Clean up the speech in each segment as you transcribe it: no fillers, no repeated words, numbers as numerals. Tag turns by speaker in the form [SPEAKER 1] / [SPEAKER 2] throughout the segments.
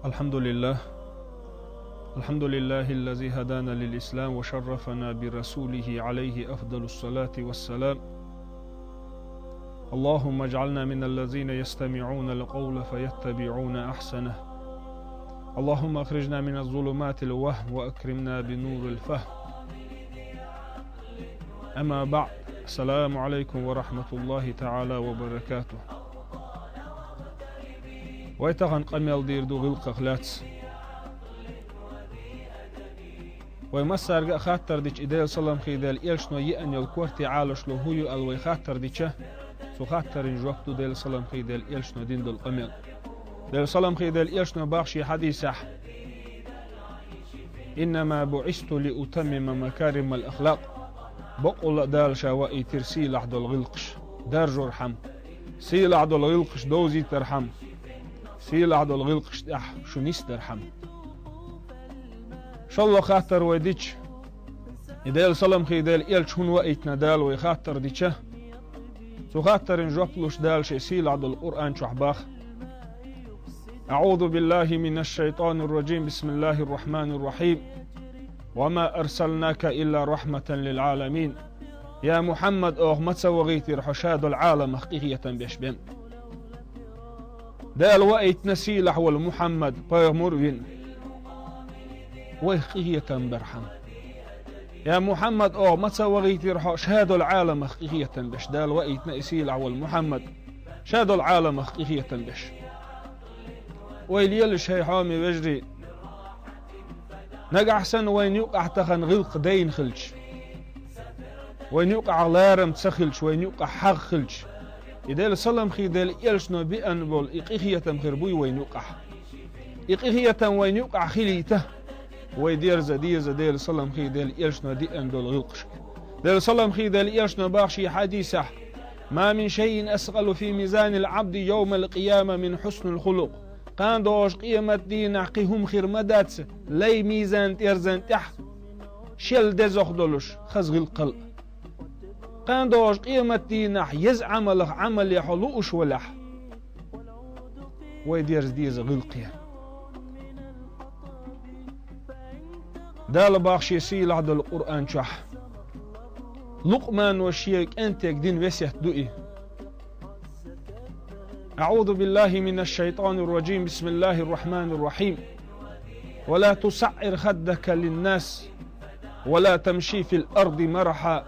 [SPEAKER 1] الحمد لله الذي هدانا للإسلام وشرفنا برسوله عليه أفضل الصلاة والسلام. اللهم اجعلنا من الذين يستمعون القول فيتبعون أحسنه. اللهم اخرجنا من الظلمات الوهم وأكرمنا بنور الفهم. أما بعد، السلام عليكم ورحمة الله تعالى وبركاته. ويتغن قميل ديردو غلق خلاتس ويمسار خاطر ديش إدال صلام خيدال إلشنو يأن يلكورتي عالش لو هيو الوي خاطر ديشه سو خاطر نجوكتو ديل صلام خيدال إلشنو دين دول قميل ديل صلام خيدال إلشنو باخشي حديثة إنما بعثت لأتمم مكارم الأخلاق. بقول دال شوائي ترسي لحد الغلقش دار جرحم سي لحد الغلقش دوزي ترحم سي لحد الغلقش شو نيس ترحم. شالله خاطر ويديش إدال صلام خيدال إل شون وقيتنا دال ويخاطر ديشه سو خاطر نجوبلوش دال شي سيل عد القرآن شحباخ. أعوذ بالله من الشيطان الرجيم. بسم الله الرحمن الرحيم. وما أرسلناك إلا رحمة للعالمين. يا محمد ما تسوغيتي رحشاد العالم حقيقية بيشبين دال وقيت نسيلح والمحمد بيغمرين وحقيقية برحم. يا محمد ما تسوغيتي رحشاد العالم حقيقية بيش دال وقيت نسيلح والمحمد شاد العالم حقيقية بيش ويليل شي حامي وجري نقع حسن وين يوقع تخن غلق دين خلش وين يوقع لارم تسخلش وين يوقع حق خلش يدال صلم خيدال إلشنو بأن بول إقيخية مخربوي وين يوقع إقيخية وين يوقع خليته ويدير زديل صلم خيدال إلشنو دي أن بول غلقش دال صلم خيدال إلشنو باخشي حديثة ما من شيء أسغل في ميزان العبد يوم القيامة من حسن الخلق. قان دوش قيمة دين عقيهم خير مدات لي ميزان تيرزان تح شل دزوخ دولش خزغ القلب. قان دوش قيمة دين يز عمل يحلوش ولح ويديرز ديز غلقيا دال باخشي سيل عد القرآن شح لقمان وشيك أنتك دين وسيح دوئي. أعوذ بالله من الشيطان الرجيم. بسم الله الرحمن الرحيم. ولا تسعر خدك للناس ولا تمشي في الأرض مرحا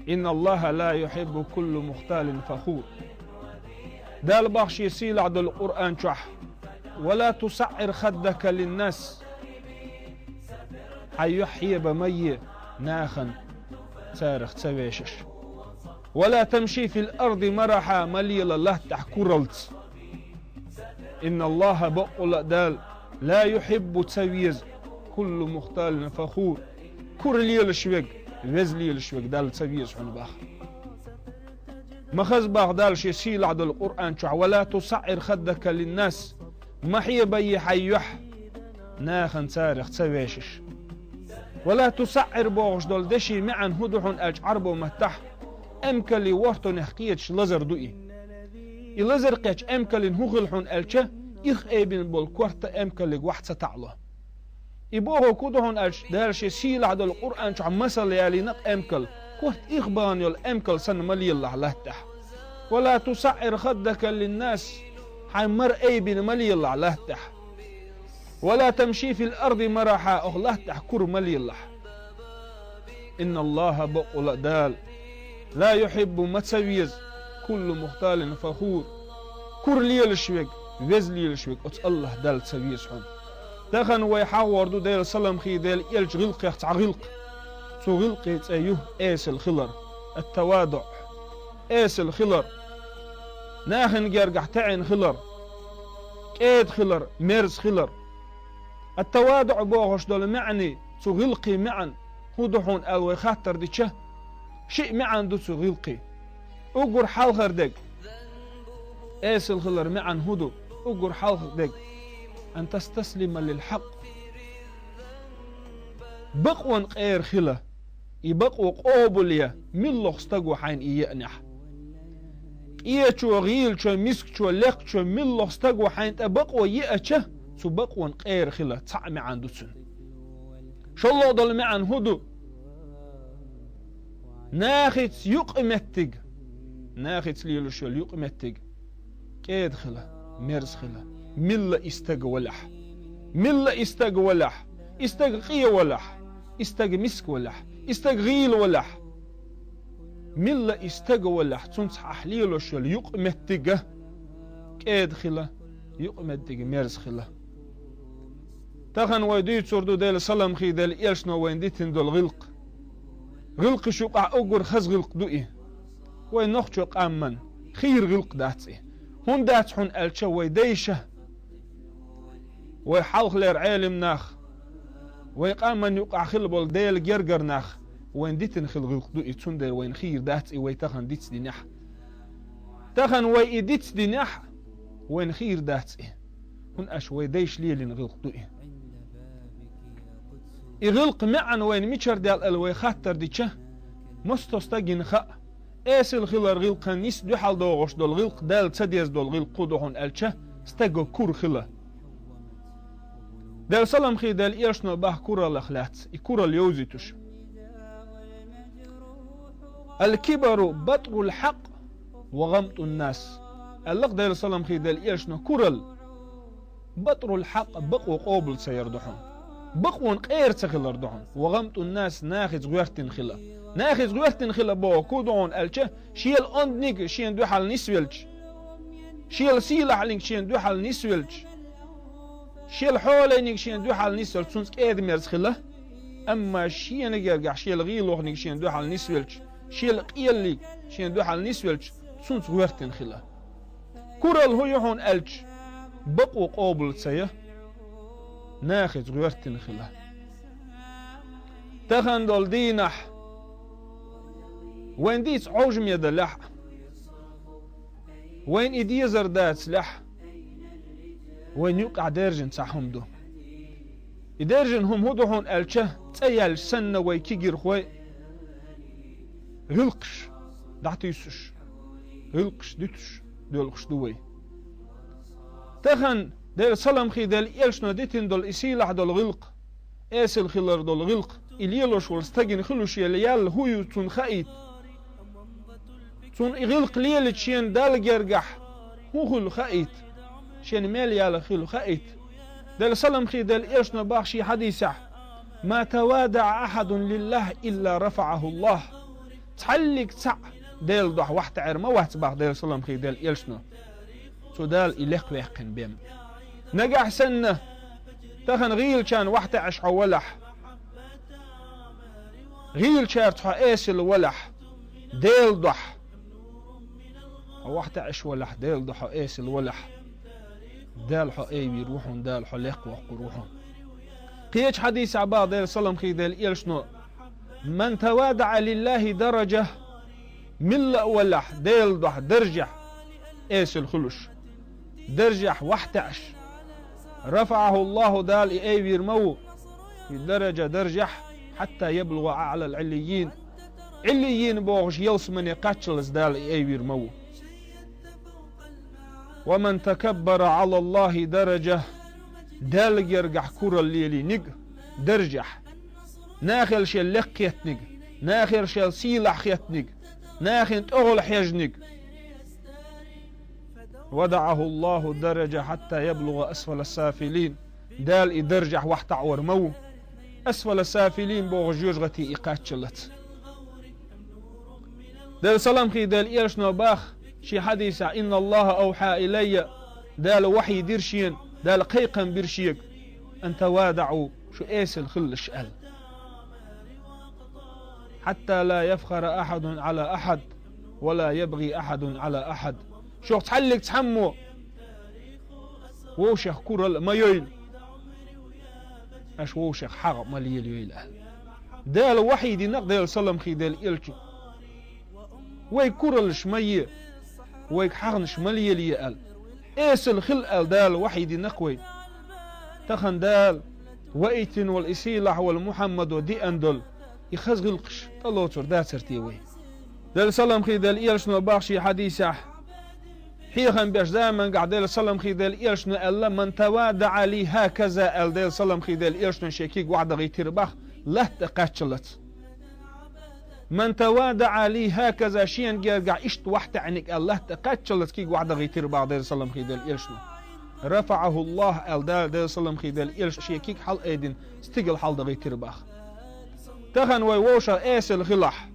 [SPEAKER 1] إن الله لا يحب كل مختال فخور. دال باخشي سيل عد القرآن شح ولا تسعر خدك للناس حيحيي بمي ناخن سارخ تسويشش ولا تمشي في الأرض مرحا مليل الله تحكرلت إن الله بقول دال لا يحب تسويز كل مختال فخور كورلي الشوق وزلي الشوق دال تسويز حن باخ مخز باخ دال شي سيل عد القرآن شع ولا تصعر خدك للناس محي بي حيح ناخن سارخ تسويشش ولا تصعر بوغش دول دشي معن هدوحن أجعربو متح أمكلي ورطو نحكيتش لزر دوئي يلزر قيتش أمكلي نهغلحون ألشه إخ أيبين بالكورت أمكلي واحد ستعله يبوغو كودهون ألش دالشي سيل عدو القرآن شع مسل يالي نق أمكل كورت إخبان يول أمكل سن ملي الله لهتح ولا تسعر خدك للناس حمر أيبين ملي الله لهتح ولا تمشي في الأرض مرحا أغلهتح كور ملي الله إن الله بقول دال لا يحب متسويز كل مختال فخور كور لي الشوق وزلي الشوق أت الله دال تسويز حن دخن ويحاور دو ديل صلم خي ديل يلج غلق يختع غلق سو غلق يتأيه إيس الخلر التواضع إيس الخلر ناخن جرقح تعين خلر كيد خلر ميرز خلر التواضع بوغش دول معني سو غلقي معن هدوحون ألوي خاطر ديشه شيء معن دو سو غلقي أقر حالخر دق إيس الخلر معن هدو أقر حالخر دق أن تستسلم للحق بقوان قير خلا يبقوا قوبليا من لغستقو حين إيأنح إيه شو غيل شو مسك شو لق شو من لغستقو حين تبقوا يأتشه سبق قير خلا تعمي عن دوسن شو الله ضل معن هدو ناخت يقمتج ناخت ليلو شو يقمتج كيد خلا مرز خلا ملا استج ولح ملا استج ولح استج قي ولح استج مسك ولح استج غيل ولح ملا استج ولح تنصح ليلو شو يقمتج كيد خلا يقمتج مرز خلا تخن ويدي تردو ديل سلام خي ديل إيرشنا وين ديتن دول غلق شو قع أجر خز غلق دوئي وين نخشو قامن خير غلق داتسي هون دات حن ألشا ويديشه ويحلق لير عالم ناخ ويقامن يقع خلبول ديل جرجر ناخ وين ديتن خل غلق دوئي تون ديل وين خير داتسي ويتخن ديتس دي نح تخن وي ديتس دي نح وين خير داتسي هون أش ويديش ليلين غلق دوئي يغلق معن وين ميشر ديال الوي خاطر ديشه مستوستاجين خا اسل خلر غلق نيس دو حال دوغش دول غلق دال تسديز دول غلق دهون الچه استغو كور خلا دال سلام خي دال ايرشنو باه كور الاخلات يكور اليوزيتوش الكبر بطر الحق وغمط الناس اللق دال سلام خي دال ايرشنو كورل بطر الحق بقو قوبل سيردحون بقون قير تخلر دهون وغمط الناس ناخذ غيرتن خلا ناخذ غيرتن خلا بو كودون الچه شيل اوندنيك شين دو حال نسويلش شيل سيلح لينك شين دو حال نسويلش شيل حولينك شين دو حال نسويلش سونس قيد مرز خلا اما شين يرجع شيل غيلوخنيك شين دو حال نسويلش شيل قيلي شين دو حال نسويلش سونس غيرتن خلا كورل هو يهون الچ بقو قوبل سيه ناخذ غيرتن خلا تخن دول دينح وين ديس عوجم يد لح وين إدي زردات لح وين يقع درجن صحهم دو يدرجن هم هدوهون الچه تيال سنة ويكيجر خوي غلقش دعتيسش غلقش ديتش دولقش دوي تخن دير سلام خي ديل إيلشنو ديتن دول إسيلح دول غلق إيسل خلر دول غلق إليلوش والستاقين خلوش يليال هويو تون خايت تون غلق ليل شين دال جرجح هو خلو خايت شين ميل يال خلو خايت ديل سلام خي ديل إيلشنو باخشي حديثة ما توادع أحد لله إلا رفعه الله تحلق تسع ديل ضح واحد عرما واحد باخ ديل سلام خي ديل إيلشنو سو دال إليق ويقن بيم نجح سنة تخن غيل كان واحد عشح ولح غيل شارتها ايسل ولح ديل ضح واحد عش ولح ديل ضح ايسل ولح دال حو ايوي روحون دال حو ليق وقروحون قيش حديث عباد ديل سلام خي ديل إيلشنو من توادع لله درجة ملا ولح ديل ضح درجح ايسل خلوش درجح واحد عش رفعه الله دال ايوير مو في درجة درجح حتى يبلغ أعلى العليين عليين بوغش يوسمن يقاتشلز دال ايوير مو ومن تكبر على الله درجة دال يرجح كور الليلي نق درجح ناخل شي لقيت نق ناخر شي سيلح خيت نق ناخن تغل حيج نق ودعه الله درجة حتى يبلغ أسفل السافلين دال يدرجح واحد عور مو أسفل السافلين بوغ جوجغتي إقاتشلت دال سلام خي دال إيرشنو باخ شي حديثة إن الله أوحى إلي دال وحي ديرشين دال قيقا برشيك أن توادعوا شو إيسل خل الشأل حتى لا يفخر أحد على أحد ولا يبغي أحد على أحد شو تحلق تحمو ووشخ كورل ما يويل اش ووشخ حق ماليل يويل دال وحي دي نق دال سلام خي دال إلكي وي كورل شمية وي حقن شماليل يال ايسل خل دال وحي دي نقوي تخن دال وإيتن والإسيلح والمحمد ودي أندل يخزغ القش طلوتر دا ترتيوي دال سلام خي دال إلشنو باخشي حديثة حيخن بيش دائما قاعد سلام خيدل إيرشنو ألا من توادع لي هكذا ألديل سلام خيدل إيرشنو شيكيك وعد غيتير باخ لا تقاتشلت من توادع لي هكذا شين جرجع إشت وحت عنك الله تقاتشلت كيك وعد غيتير باخ ديل سلام خيدل إيرشنو رفعه الله ألديل سلام خيدل إيرش شيكيك حل أيدين استقل حل غيتير باخ تخن ويوشا إيسل خلاح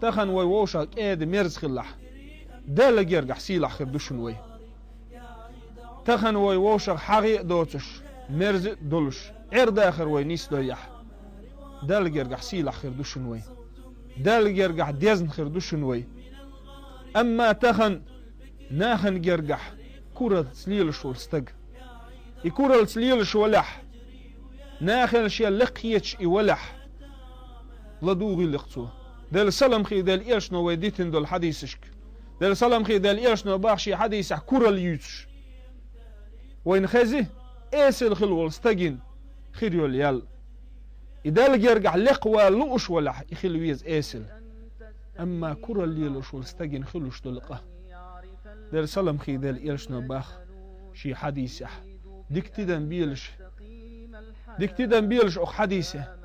[SPEAKER 1] تخن ويوشا إيد ميرز خلاح دال جرجع سيل آخر دشنوي تخن ويوشا حري دوتش ميرز دولش عرض آخر وينيس دويح دال جرجع سيل آخر دشنوي دال جرجع ديزن خير دشنوي أما تخن ناخن جرجع كورة سليل شو استج يكورة سليل شو ولح ناخن شيء لقيتش يولح لدوغي لقطوه دال سلام خي دال إيش نو ويديتن دول حديثك دال سلام خي دال إيش نو باخشي حديث كورة اليوتش وين خزي إيس الخلو استجين خيريو اليال إدال يرجع لقوى لوش ولا يخلويز إيسل أما كورة الليل شو استجين خلوش دلقه دال سلام خي دال إيش نو باخ شي حديثه ديكتيدن بيلش أو حديثه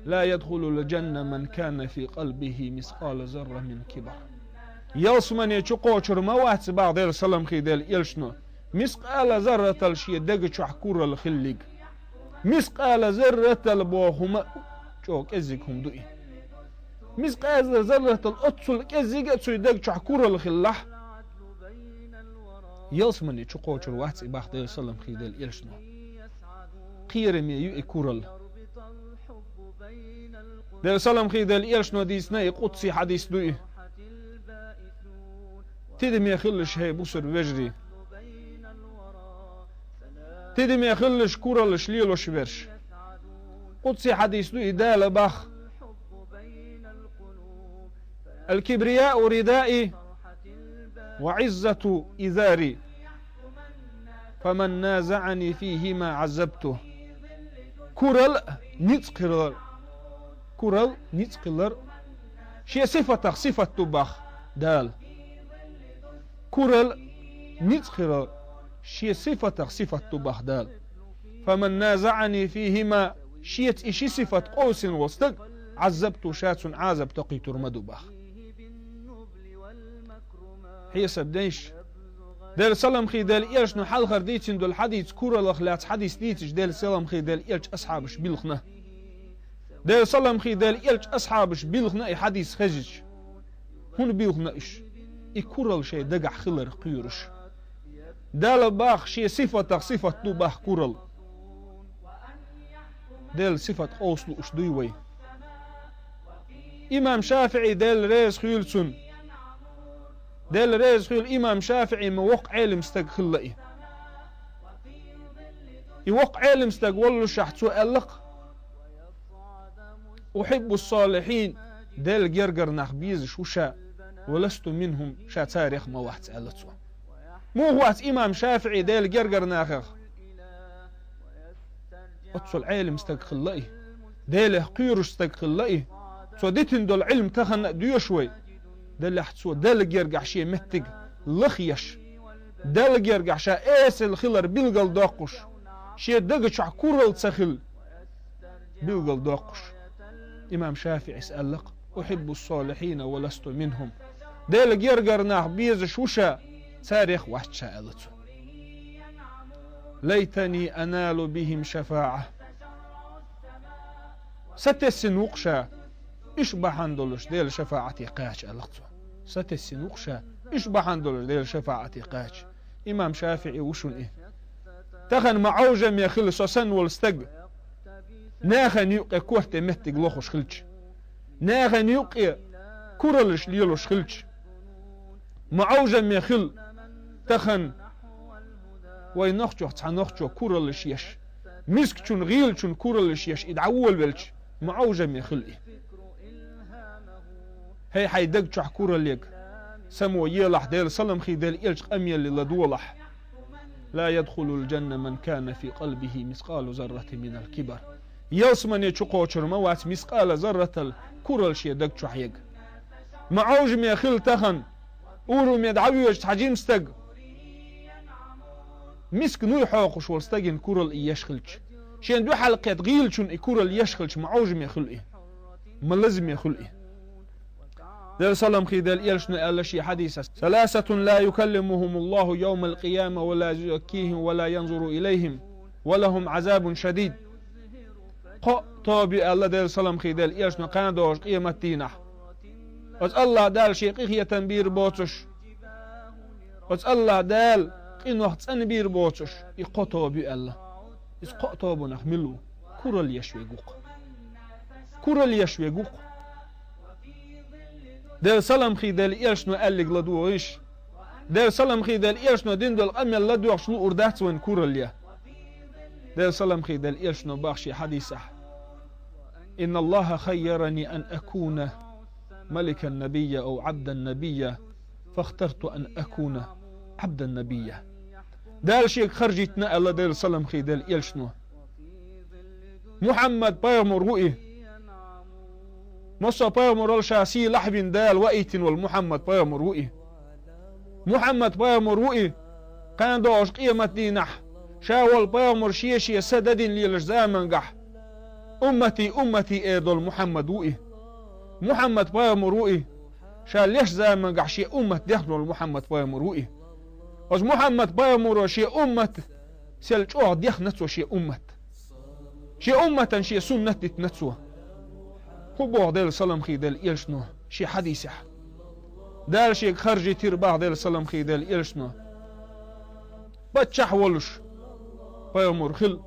[SPEAKER 1] لا يدخل الجنة من كان في قلبه مثقال ذرة من كبر يوسمن يشقوشر موات بعض دال سلام خي دال إيشنو مثقال ذرة الشي دق شحكور الخليق مثقال ذرة البوهما شوك ازيكم دوئي مثقال ذرة الأطل ازيك تسوي دق شحكور الخلاح يوسمن يشقوشر وات بعض دال سلام خي دال إيشنو قيرمي يؤي كورل دال سلام خي دال إيرشنو ديسنا قدسي حديث دوئي تدم يخلش هي بوسر وجري تدم يخلش كورل شليلو شبرش قدسي حديث دوئي دال باخ الكبرياء ردائي وعزة إذاري فمن نازعني فيهما عذبته كورل نتقرر كورل نتقلر شيء صفة تباخ دال كورل نتقلر شيء صفة تباخ دال فمن نازعني فيهما شيء إشي صفة قوس وستق عذبت شات عازب تقي ترمدو باخ هي سبديش دال سلام خي دال إيرش نحل خرديتين دول حديث كورل أخلات حديث ديتش دال سلام خي دال إيرش أصحابش بيلخنه دال سلام خي دال إيرش أصحابش بيلخنا حديث خجج هون بيلخنا إيش يكورل شيء دقع خلر قيرش دال باخ شيء صفة تو باخ كورل دال صفة أوصلو إش دويوي إمام شافعي دال ريز خيلسون دال ريز خيل إمام شافعي موقع علم استق خلقي يوقع علم استق والله شحتو ألق أحب الصالحين دال جرجر نخبيز شوشا ولست منهم شا تاريخ ما واحد سألتو مو هو إمام شافعي دال جرجر ناخخ أتصل علم استق خلقي دال قيرش استق خلقي صديتن دول علم تخن ديو شوي دال حتسو دال جرجع شي متق لخيش دال جرجع شا إيس الخلر بيلقل داقش شي دقش عكورل تسخل بيلقل داقش إمام شافعي سألق أحب الصالحين ولست منهم دال جرجر ناخ بيز شوشا تاريخ واحد شاءلته ليتني أنال بهم شفاعة ستسنوقشا إشبحان دولش ديل شفاعتي قاش ألقته ستسنوقشا إشبحان دولش ديل شفاعتي قاش إمام شافعي وشون إيه تخن معوجم يخل سوسن والستق ناخن يوقي كوهت مهتق لوخش خلج ناخن يوقي كورلش ليلوش خلج معوجم يخل تخن وينخجو تنخجو كورلش يش مسكتون غيلتون كورلش يش إدعول بلش معوجم يخل إيه هي حيدق شحكور الليك سمو يلح ديل سلم خي ديل إلش أميل لدولح لا يدخل الجنة من كان في قلبه مثقال ذرة من الكبر يوسمن يشقوشر موات مثقال ذرة الكورل شي دق شحيق معوجم يخل تخن أورم يدعوي حجيم استق مسك نوي حوقش والستقين كورل يشخلش شين دو حلقة غيل شون كورل يشخلش معوجم يخلقه ما لازم يخلقه دل سلام خيدل إلشنا ألا شي حديثة 3 لا يكلمهم الله يوم القيامة ولا يزكيهم ولا ينظر إليهم ولهم عذاب شديد طابي الله دل سلام خيدل إلشنا قان دوش قيمة تينح وز الله دال شيقية تنبير بوتش وز الله دال قين وقت تنبير بوتش يقطو بي الله يسقطو بنخملو كورل يشويقوق كورل يشويقوق دل سلام خيدل إلشنا ألق لدوغيش دل سلام خيدل إلشنا دين دل أميل لدوغ شلو أردات وين كورل يه دل سلام خيدل إلشنا باخشي حديثة إن الله خيرني أن أكون ملك النبي أو عبد النبي فاخترت أن أكون عبد النبي دال شيء خرجتنا الله دال سلام خيدل إلشنا محمد بايمر رؤي مصا بايمر الشاسي لحب دال وإيت والمحمد بايمر رؤي محمد بايمر رؤي كان دوش قيمة دينح شاول بايمر شيشي سدد للجزامن قح أمتي إيدول محمد رؤي محمد بايمر رؤي شال ليش زامن قح شي دخلوا محمد بايمر رؤي وز محمد بايمر شي سلجوه ديخ نتسو شي شي سنة تتنتسو هو بوغ ديل سلام خيدل إلشنو شي حديثة دال شي خرجي تيرباغ ديل سلام خيدل إلشنو باتشح ولش بايمر خل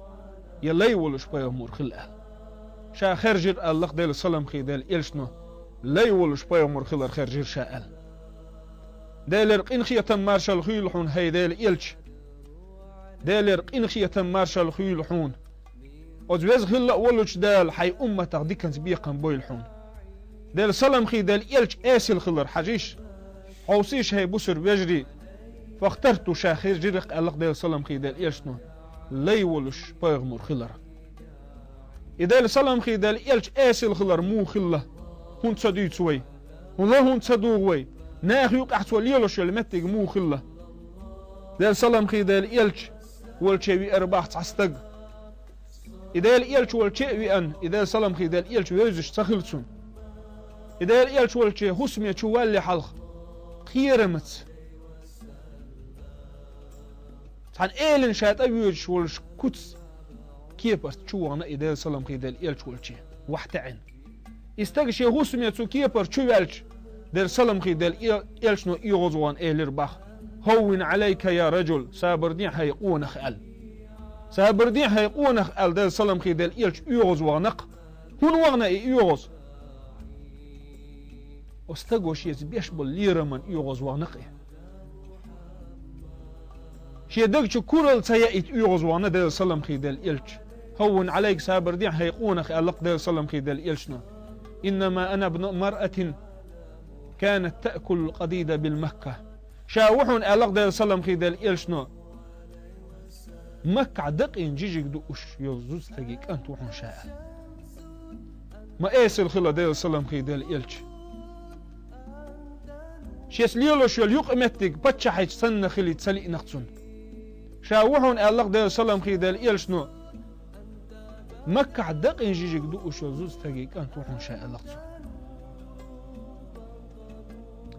[SPEAKER 1] يلي ولش بايمر خل شا خرجر الله ديل سلام خيدل إلشنو لي ولش بايمر خل خرجر شاء ديلر قنخية مارشال خيلحون هاي ديل إلش ديلر قنخية مارشال خيلحون وزوز خلا ولش دال حي أمتك ديكنز بيقن بويلحون ديل سلام خي ديل إلش آسل خلر حجيش حوسيش هاي بسر بيجري فاخترتو شاخير جرق ألق ديل سلام خي ديل إلشنو لي ولش بايغمر خلر إديل سلام خي ديل إلش آسل خلر مو خلا هون تصديد سوي هون تصدوغوي ناخ يوقع توليلوش المتق مو خلا ديل سلام خي ديل إلش والشيوي أرباح تعستق إذا الإلش والشيء أن إذا سلام خي إذا الإلش ويزش تخلصون إذا الإلش والشيء حسمي شوالي حلق خيرمت عن إيلن شات أبيوش والش كتس كيف شوانا إذا سلام خي إذا الإلش والشيء وحتعن استغشي حسمي شو كيف شوالش إذا سلام خي إذا الإلش نو يغزوان إيلر باخ هون عليك يا رجل سابردين حيقون خال سابردين هيقونخ ال دل سلام خي دل إلش يوغز ونق هون وغنا يوغز استغوش يزبيش بالليرة من يوغز ونق شي دقش كورل سيئت يوغز ونق دل سلام خي دل إلش هون عليك سابردين هيقونخ ألق دل سلام خي دل إلشنا إنما أنا ابن مرأة كانت تأكل القديد بالمكة شاوحون ألق دل سلام خي دل إلشنا مكة دقين جيجيك دوش يوزوز تجيك أنت وحن شاء ما إيسل خلا ديل سلام خي ديل إلش شيس ليلوش يليق متك بتشحيج سنة خلي تسلي نقصن شاوحون ألق ديل سلام خي ديل إلش نو مكة دقين جيجيك دوش يوزوز تجيك أنت وحن شاء لقصن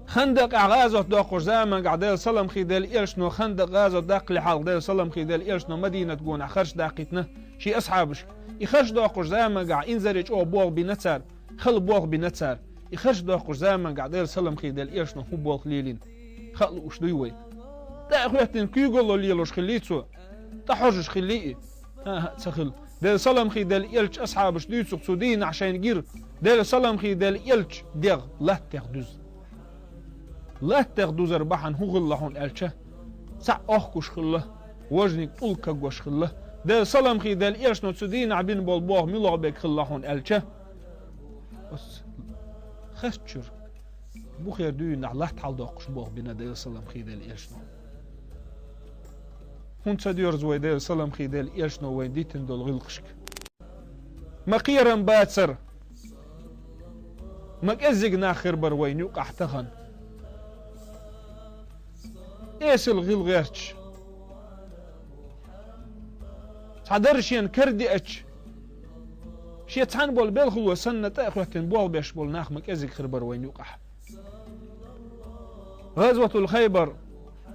[SPEAKER 1] خندق غازة داقر زامن قعديل سلام خي ديل إلشنو خندق غازة داق لحال ديل سلام خي ديل إلشنو مدينة تقون خرج داقتنا شي أصحابش يخرج داقر زامن قع إنزرج أو بوغ بنتسار خل بوغ بنتسار يخرج داقر زامن قعديل سلام خي ديل إلشنو هو بوغ ليلين خل وش دوي تا أخواتن كي يقولوا ليلوش خليتسو تحرجش خليئي تسخل ديل سلام خي ديل إلش أصحابش ديتسو قصودين عشان يجير ديل سلام خي ديل إلش ديغ لا تاخدوز لا تاخدو زربحن هو غلحون ألشه سع أخكوش خله وجنك طولك قوش خله دل سلام خي دل إيش نتسدين عبين بالبوغ ملعبك خلحون ألشه بس خشر بخير دوين الله تحل داقش بوغ بنا دل سلام خي دل إيش نو هون تسدير زوي دل سلام خي دل إيش نو وين ديتن دول غلقشك مقيرا باتسر مك أزق ناخر بروين يوقع تخن إيسل غيل غيرتش تعدرشين كردي أتش شي تحن بول بلغو وسنة تأخوتن بول بيش بول ناخمك أزيك خربر وين يوقح غزوة الخيبر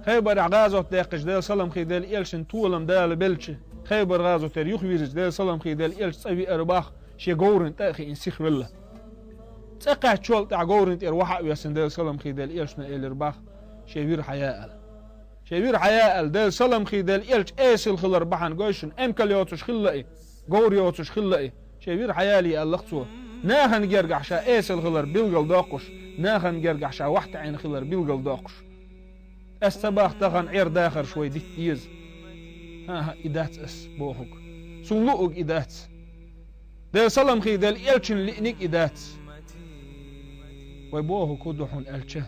[SPEAKER 1] خيبر غازوة داقش دال سلام خي دال إلشن طولم دال بلش خيبر غازوة تريوخ ويرج دال سلام خي دال إلش صيبي أرباخ شي غورن تأخي إنسيخ ولا تقع تشول تاع غورن تير وحا ويسن دال سلام خي دال إلشنا إل أرباخ شيبير حياء شيبير حياء دال سلام خي دال إلش إيسل خلر بحن قوشن أمكال يوتش خلقي غور يوتش خلقي شيبير حيالي اللقصو ناخن جرقع شا إيسل خلر بيلغل داقش ناخن جرقع شا وحت عين خلر بيلغل داقش استباخ تغن عير داخر شوي ديت ديز ها إدات أس بوحك سنلوك إدات دال سلام خي دال إلشن لإنك إدات ويبوه كودوحون ألشه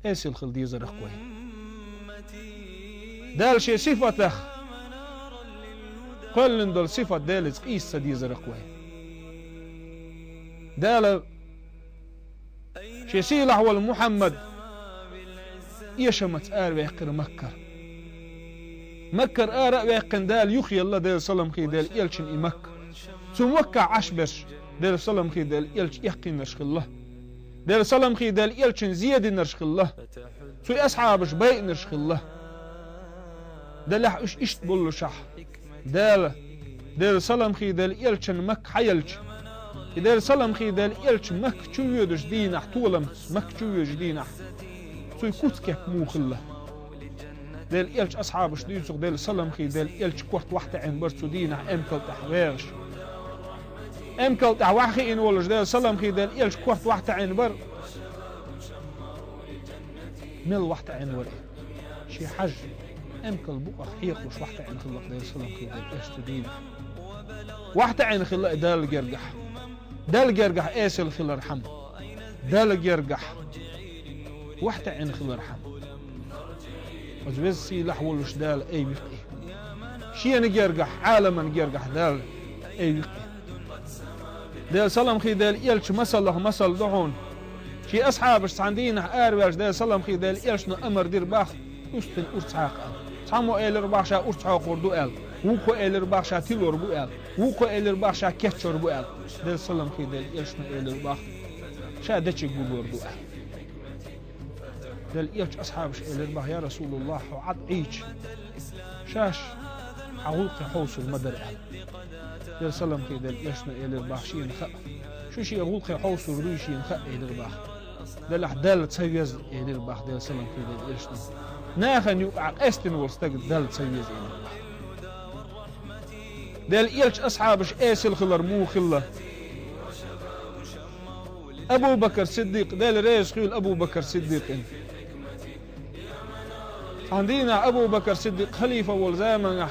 [SPEAKER 1] إيسل خل ديزر أخوي دال شي صفتخ قلن دول صفة دالز قيس ديزر أخوي دال شي سيلح والمحمد يشمت ويقر مكر ويقن دال يخي الله دال سلام خي دال إلشن إمك سموكع عشبش دال سلام خي دال إلش يقين نرشخ الله دال سلام خي دال إلشن زيادة نرشخ الله سوي أصحابش بيء نرشخ الله دال لح إشت بولو شح دال سلام خي دال إلشن مك حيلش دال سلام خي دال إلش مك تشويدش دينح طولم مك تشويدش دينح سوي كوتكك موخ الله دال إلش أصحابش ديسوق دال سلام خي دال إلش كورت واحدة عين برسو دينح أمكل تحويرش أمكل تحوحي إن ولش دال سلام خي دال إلش كورت واحدة عين بر مل واحدة عين وري شي حج أمكل بقى حيق وش واحدة عين خلق دال سلام خي دال إلش تدينح واحدة عين خلق دال جرجح دال جرجح إيسل خل رحم دال جرجح واحدة عين خل رحم وزبز سي لحولش دال أي بقي شي نجرجح عالما نجرجح دال أي بقي دال سلام خي دال إلش مسل دعون شي أصحابش عندينا آرواش دال سلام خي دال إلش نأمر دير باخ أستن أرتحاق سامو إل رباخ شا أرتحاق وردو إل وكو إل رباخ شا تيلو ربو إل وكو إل رباخ شا كتش ربو إل دال سلام خي دال إلش إل رباخ شا دتشي قبو وردو إل دال إلش أصحابش إل رباخ يا رسول الله وعد عيش شاش حولق حوص المدر إل دال سلام خي دال إلش إل رباخ شي نخأ شو شي غولق حوص وردو شي نخأ إل رباخ دال أحدال تسويز إل رباخ دال سلام خي دال إلش ناخن يوقع أستن ورستقد دال تسويز إل رباخ دال إلش أصحابش إيسل خلر مو خلة أبو بكر صديق دال ريس خيول أبو بكر صديق عندنا أبو بكر صديق خليفة والزامن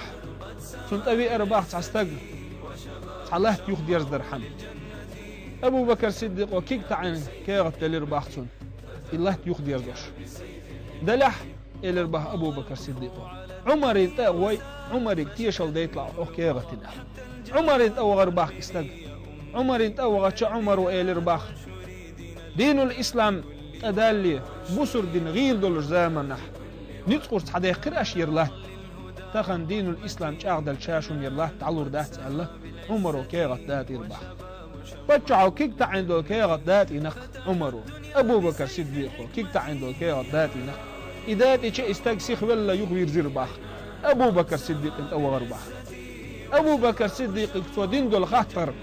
[SPEAKER 1] سنت أبي أرباح تعستق تعلهت يخد يرزدر حم أبو بكر صديق وكيك تعين كيغت دال أرباح سن الله يخد يرزدش دلح إلى أرباح أبو بكر صديق عمر يتأوي عمر يكتيشل دا يطلع كيغت عمر يتأوى غرباح استق عمر يتأوى غتش عمر وإلى أرباح دين الإسلام أدالي بصر دين غير دولش زامن نح نتقرت حدا يقرأش يرله تخن دين الإسلام شاغدل شاشون يرله تعلور دات الله عمر وكيغت دات يرباح بچعو كيك تعين دول كيغت دات ينق عمر أبو بكر صديق كيك تعين دول كيغت دات ينق إذا تيجي استقسيخ ولا يغير زرباح أبو بكر صديق انت أو غرباح أبو بكر صديق سودين دول خاطر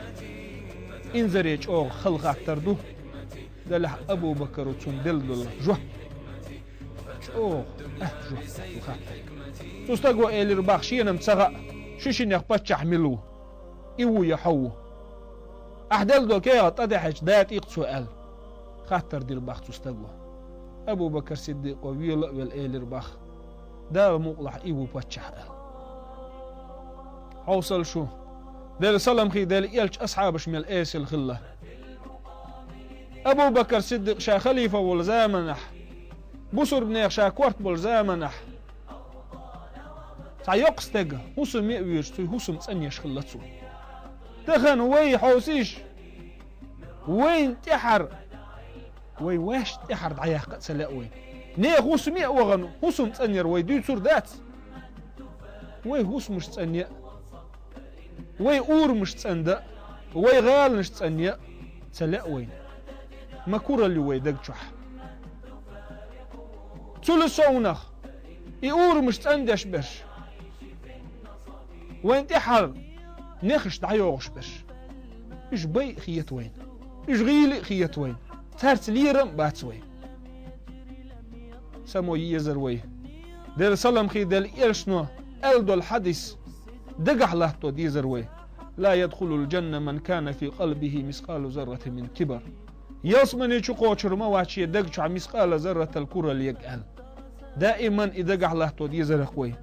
[SPEAKER 1] إنزريج أو خل خاطر دو دلح أبو بكر وتندل دول جه أوه جه خاطر تستقوى إلى رباح شيء نمسغى شو نخبطش حملو إيو يحو أحدال دول كي أتدحش دات إيق سؤال خاطر دي رباح تستقوى أبو بكر صديق وويل والإلى رباح دا مقلح إيو باتشح حوصل شو دال سلام خي دال إيلش أصحابش من الإيس الخلة أبو بكر صديق شا خليفة والزامنح بصر بنيخ شا كورت والزامنح سيقستق هسم يأويش سي هسم تسنيش خلتسو تخن وي حوسيش وين تحر وي واش تحر دعيا قد سلاقوي نه هوس مي وغنو هوسم تنير وي دي سردات وي هوس مش تنيا وي اور مش تندا وي غال مش تنيا تلا وين ما كورا اللي وي دقشح تول صونخ يور مش تندش برش وين تحر نخش دعيوغش برش إيش بي خيت وين إيش غيلي خيت وين تارت ليرم بات وين سمو يزر وي دير سلام خي دل إرشنو ألدو الحديث دقح لهتو ديزر وي لا يدخل الجنة من كان في قلبه مثقال ذرة من كبر يصمني تشقوشر ما واشي دقش مثقال ذرة الكرة اللي يقال دائما إذا قح لهتو ديزر خوي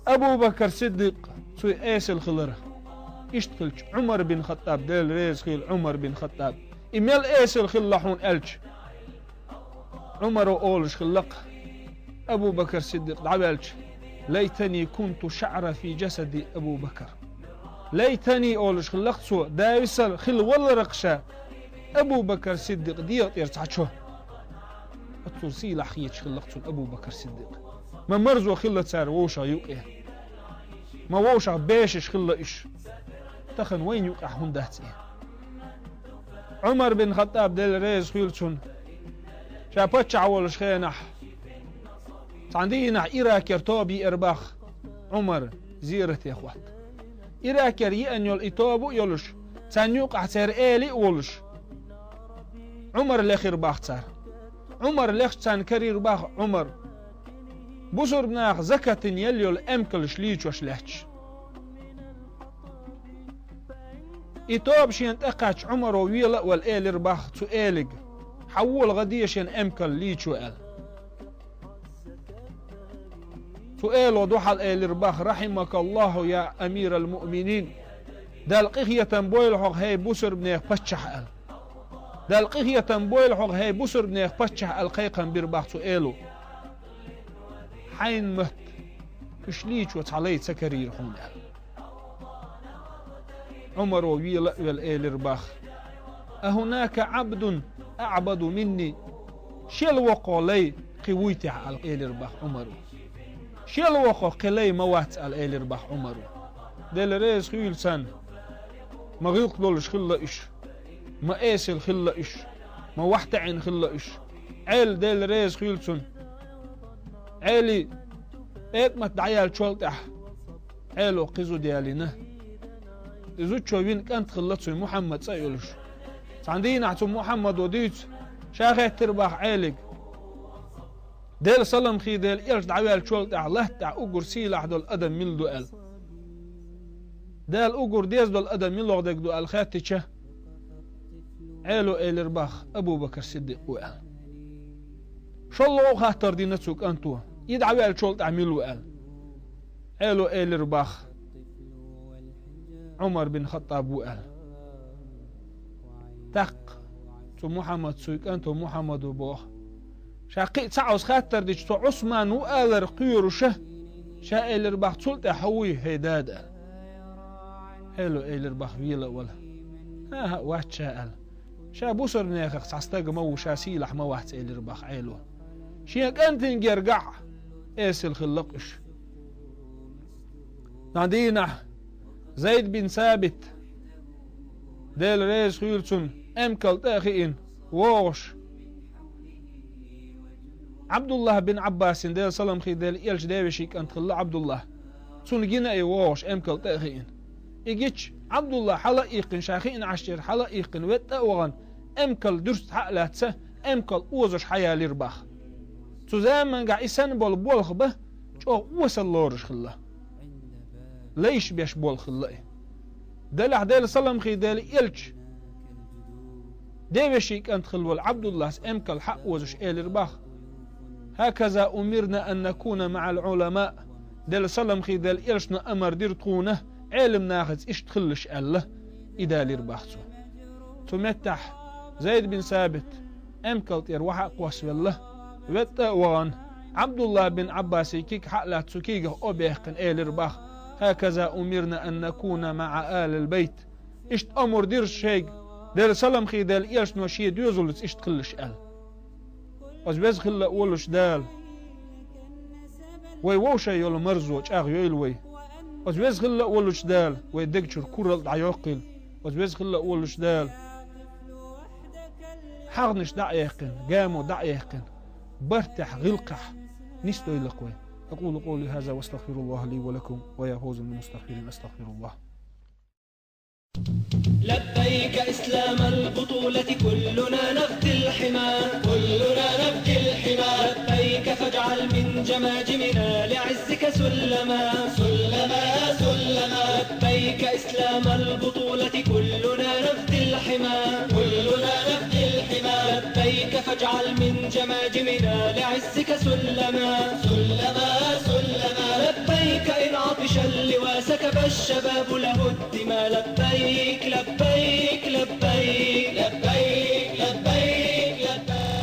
[SPEAKER 1] أبو بكر صديق سوي إيس الخلرة اشتخلش عمر بن خطاب ديل ريز خيل عمر بن خطاب إميل إيس الخلحون ألش عمر أولش خلق أبو بكر صديق دعبالش ليتني كنت شعر في جسد أبو بكر ليتني أولش خلقت سو دايسل خل ولا رقشة أبو بكر صديق ديوت يرتعشو التوصيل أخيتش خلقت أبو بكر صديق ما مرزو خلة سار ووشا يوقع ما ووشا بيشش خلة إيش تخن وين يوقع هندات عمر بن خطاب ديل ريز خيلتون شابتش عولش خينح عندينا إيراكر توبي إرباخ عمر زيرت يا أخوات إيراكر يأنيول إتوبو يولش تانيوق أحتر إيلي ولش عمر لخير باخ تار عمر لخ تان كرير باخ عمر بصر بناخ زكاة يليول أمكل شليش وشلحش إتوب شين تقعش عمر ويلا والإيل إرباخ تو إيلق حول غدية شين أمكل ليش وقال سؤال وضحى الإرباخ رحمك الله يا أمير المؤمنين دالقية بويل حق هاي بوسر بنيخ بشح ال دالقية بويل حق هاي بوسر بنيخ بشح القيقا برباخ سؤاله حين مهت اشليش وتعليت سكرير حون ال عمر وويل الإرباخ أهناك عبد أعبد مني شل وقالي قويتي على الإرباخ عمر شيل وقو قلي موات على الإرباخ عمر دل ريز خيل سن ما غيق دولش خلا إيش ما إيسل خلا إيش ما وحتعين خلا إيش عيل دل ريز خيل سن عيلي إيك ما تدعيال شولتح عيلو قزو ديالينا إذو تشوين كانت خلتسو محمد سيولش عندينا عتو محمد وديت شاخيت ترباح عيلك ديل سلام خي ديل إيرش دعوال شولت الله تع أجر سيلح دول أدم من دوال ديل أجر ديز دول أدم من لغدك دوال خاتشة عيلو إيلرباخ أبو بكر صديق وقال شو الله خاطر دي نتسوك أنتو يدعوال شولت عميل وقال عيلو إيلرباخ عمر بن خطاب وقال تق تو محمد سوك أنتو محمد وبوخ شاقي تعوز خاطر ديش تو عثمان وآلر قيرو شا إيلرباخ تسلت حوي هيداد هلو إيلرباخ ويلا ولا ها واحد شاء شا بوسر ناخخ تعستاق مو شا سيلح مو واحد إيلرباخ عيلو شيك أنت نجرقع إيسل خلقش نادينا زيد بن ثابت ديل ريز خيلتون أمكل تاخئين ووش عبد الله بن عباس ديل سلام خي ديل إيلش ديوشيك أنت خلا عبد الله سنجينا أي ووش أمكل تاخئين إيجيش عبد الله حلا إيقن شاخين عشير حلا إيقن ويتا وغن أمكل درست حقلاتسه أمكل أوزش حيا ليرباخ تزامن قاع إسان بول خبه شو وصل لورش خلا ليش بيش بول خلا دلع ديل سلام خي ديل إيلش ديوشيك أنت خلول عبد الله أمكل حق وزش ليرباخ هكذا أمرنا أن نكون مع العلماء دل سلام خي دل إرشنا أمر ديرتونه علم ناخذ إيش تخلش الله إذا ليرباخسو تمتح زيد بن ثابت أمكلت يروح أقواس بالله وان عبد الله بن عباس كيك حقلات سكيجه أبيحقن ليرباخ هكذا أمرنا أن نكون مع آل البيت إيش أمر دير شيء دل سلام خي دل إرشنا شي ديوزلت إيش تخلش وزبز خلا أولش دال ووشا يول مرزوج يلوي وزبز خلا أولش دال ويدقشر كورل دعيوقل وزبز خلا أولش دال حغنش دعيقن قاموا دعيقن برتح غلقح نستو إلقوي. أقول قولي هذا واستغفر الله لي ولكم ويا فوز المستغفرين أستغفر الله.
[SPEAKER 2] لبيك إسلام البطولة كلنا نفدي الحمى كلنا نفدي الحمى لبيك فاجعل من جماجمنا لعزك سلما سلما سلما لبيك إسلام البطولة كلنا نفدي الحمى كلنا نفدي الحمى لبيك فاجعل من جماجمنا لعزك سلما سلما سلما لبيك إن عطش اللواء سكب الشباب له الدماء لبيك لبيك لبيك لبيك